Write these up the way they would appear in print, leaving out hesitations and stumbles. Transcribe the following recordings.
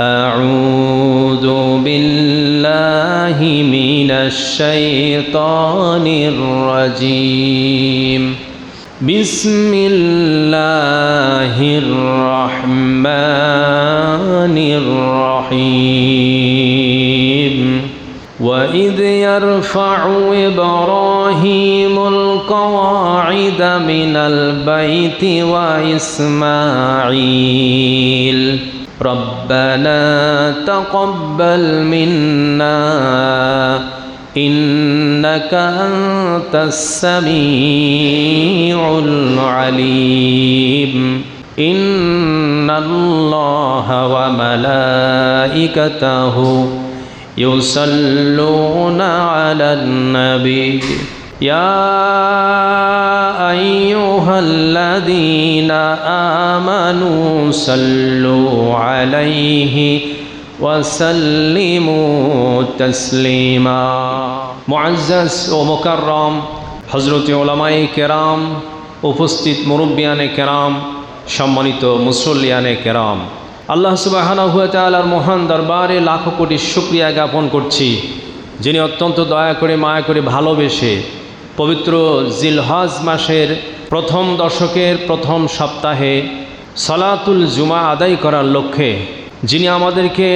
أعوذ بالله من الشيطان الرجيم بسم الله الرحمن الرحيم وإذ يرفع إبراهيم القواعد من البيت وإسماعيل ربنا تقبل منا إنك أنت السميع العليم إن الله وملائكته يصلون على النبي يا أيها الذين آمنوا صلوا عليه وسلموا تسليما মুআজ্জাজ ও মুকাররম হযরত উলামায়ে কেরাম, উপস্থিত মুরব্বিয়ানে কেরাম, সম্মানিত মুসল্লিয়ানে কেরাম, আল্লাহ সুবহানাহু ওয়া তাআলার মহান দরবারে লাখো কোটি শুকরিয়া জ্ঞাপন করছি, যিনি অত্যন্ত দয়া করে মায়া করে ভালোবেসে পবিত্র জিলহজ মাসের প্রথম দশকের প্রথম সপ্তাহে সালাতুল জুমা আদায় করার লক্ষ্যে যিনি আমাদেরকে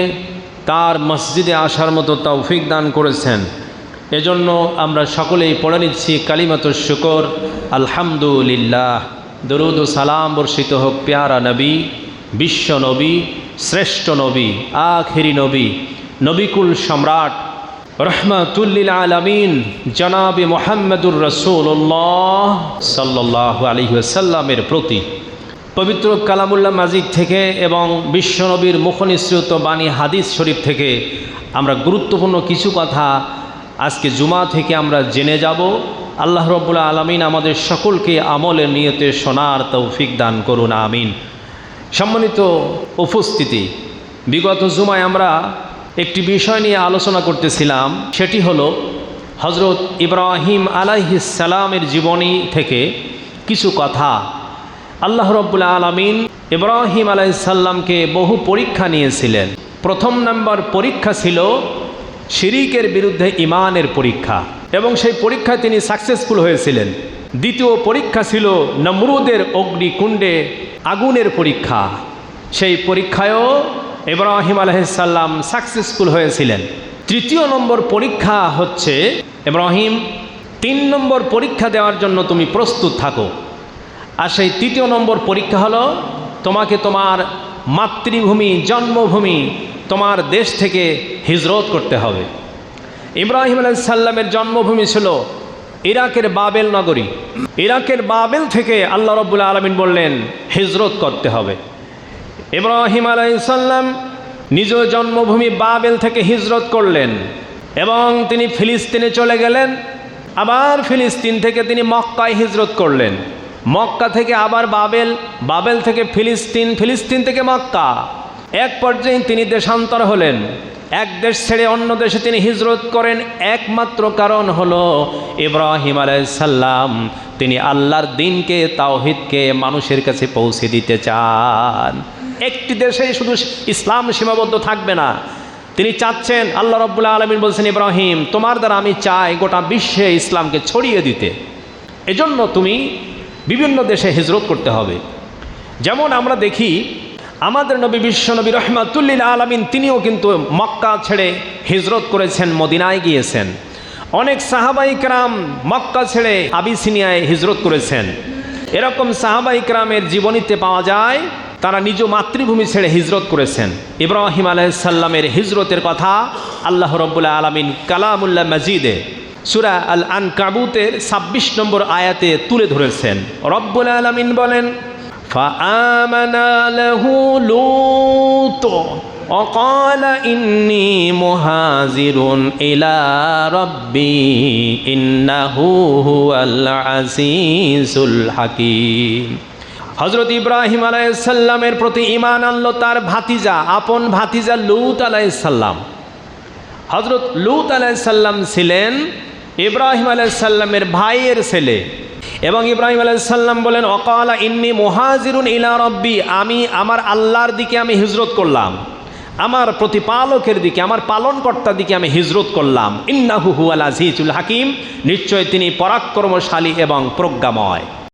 তার মসজিদে আসার মতো তৌফিক দান করেছেন। এজন্য আমরা সকলেই পড়ে নিচ্ছি কালিমাতুশ শুকর, আলহামদুলিল্লাহ। দরুদ ও সালাম বর্ষিত হোক প্যারা নবী, বিশ্ব নবী, শ্রেষ্ঠ নবী, আখিরি নবী, নবিকুল সম্রাট, রহমাতুল লিল আলামিন জনাবে মুহাম্মদুর রাসূলুল্লাহ সাল্লাল্লাহু আলাইহি ওয়াসাল্লামের প্রতি। পবিত্র কালামুল্লাহ মাজিদ থেকে এবং বিশ্বনবীর মুখনিসৃত বাণী হাদিস শরীফ থেকে আমরা গুরুত্বপূর্ণ কিছু কথা আজকে জুমা থেকে আমরা জেনে যাব। আল্লাহ রাব্বুল আলামিন আমাদের সকলকে আমলের নিয়তে শোনার তৌফিক দান করুন, আমিন। সম্মানিত উপস্থিতি, বিগত জুমায় আমরা একটি বিষয় নিয়ে আলোচনা করতেছিলাম, সেটি হলো হযরত ইব্রাহিম আলাইহিস সালামের জীবনী থেকে কিছু কথা। আল্লাহ রাব্বুল আলামিন ইব্রাহিম আলাইহিস সালামকে বহু পরীক্ষা নিয়েছিলেন। প্রথম নাম্বার পরীক্ষা ছিল শিরিকের বিরুদ্ধে ঈমানের পরীক্ষা, এবং সেই পরীক্ষায় তিনি সাকসেসফুল হয়েছিলেন। দ্বিতীয় পরীক্ষা ছিল নমরুদের অগ্নিকুণ্ডে আগুনের পরীক্ষা, সেই পরীক্ষায়ও ইব্রাহিম আলাইহিস সালাম সাকসেসফুল হয়েছিলেন। তৃতীয় নম্বর পরীক্ষা হচ্ছে ইব্রাহিম 3 নম্বর পরীক্ষা দেওয়ার জন্য তুমি প্রস্তুত থাকো। আর সেই তৃতীয় নম্বর পরীক্ষা হলো তোমাকে তোমার মাতৃভূমি, জন্মভূমি, তোমার দেশ থেকে হিজরত করতে হবে। ইব্রাহিম আলাইহিস সালামের জন্মভূমি ছিল ইরাকের বাবেল নগরী। ইরাকের বাবেল থেকে আল্লাহ রাব্বুল আলামিন বললেন হিজরত করতে হবে। ইব্রাহিম আলাইহিস সালাম নিজ জন্মভূমি বাবেল থেকে হিজরত করলেন এবং তিনি ফিলিস্তিনে চলে গেলেন। আবার ফিলিস্তিন থেকে তিনি মক্কায় হিজরত করলেন, মক্কা থেকে আবার বাবেল, বাবেল থেকে ফিলিস্তিন, ফিলিস্তিন থেকে মক্কা। এক পর্যায়ে তিনি দেশান্তর হলেন, এক দেশ ছেড়ে অন্য দেশে তিনি হিজরত করেন। একমাত্র কারণ হলো ইব্রাহিম আলাইহিস সালাম তিনি আল্লাহর দ্বীনকে, তাওহীদকে মানুষের কাছে পৌঁছে দিতে চান। একটি দেশেই শুধু ইসলাম সীমাবদ্ধ থাকবে না, তিনি চাচ্ছেন, আল্লাহ রাব্বুল আলামিন বলছেন ইব্রাহিম তোমার দ্বারা আমি চাই গোটা বিশ্বে ইসলামকে ছড়িয়ে দিতে, এজন্য তুমি বিভিন্ন দেশে হিজরত করতে হবে। যেমন আমরা দেখি আমাদের নবী বিশ্বনবী রহমাতুল লিল আলামিন তিনিও কিন্তু মক্কা ছেড়ে হিজরত করেছেন, মদিনায় গিয়েছেন। অনেক সাহাবাই কেরাম মক্কা ছেড়ে আবিসিনিয়ায় হিজরত করেছেন। এরকম সাহাবাই কেরামের জীবনীতে পাওয়া যায় তারা নিজ মাতৃভূমি ছেড়ে হিজরত করেছেন। ইব্রাহিম আলাইহিস সালামের হিজরতের কথা আল্লাহ রাব্বুল আলামিন কালামুল্লাহ মাজিদে সূরা আল আনকাবুতের 26 নম্বর আয়াতে তুলে ধরেছেন। রব্বুল আলামিন বলেন ফাআমানা লাহু লূত وقال إني مهاجر إلى ربي إنه هو العزيز الحكيم। হযরত ইব্রাহিম আলাইহিস সালামের প্রতি ঈমান আনলো তার ভাতিজা, আপন ভাতিজা লূত আলাইহিস সালাম। হযরত লূত আলাইহিস সালাম ছিলেন ইব্রাহিম আলাইহিস সালামের ভাইয়ের ছেলে, এবং ইব্রাহিম আলাইহিস সালাম বলেন ওয়াকালা ইন্নী মুহাজিরুন ইলা রাব্বি, আমি আমার আল্লাহর দিকে আমি হিজরত করলাম। আমার প্রতিপালকের দিকে, আমার পালনকর্তার দিকে আমি হিজরত করলাম। ইন্নাহু হুয়াল আজিজুল হাকিম, নিশ্চয় তিনি পরাক্রমশালী এবং প্রজ্ঞাময়।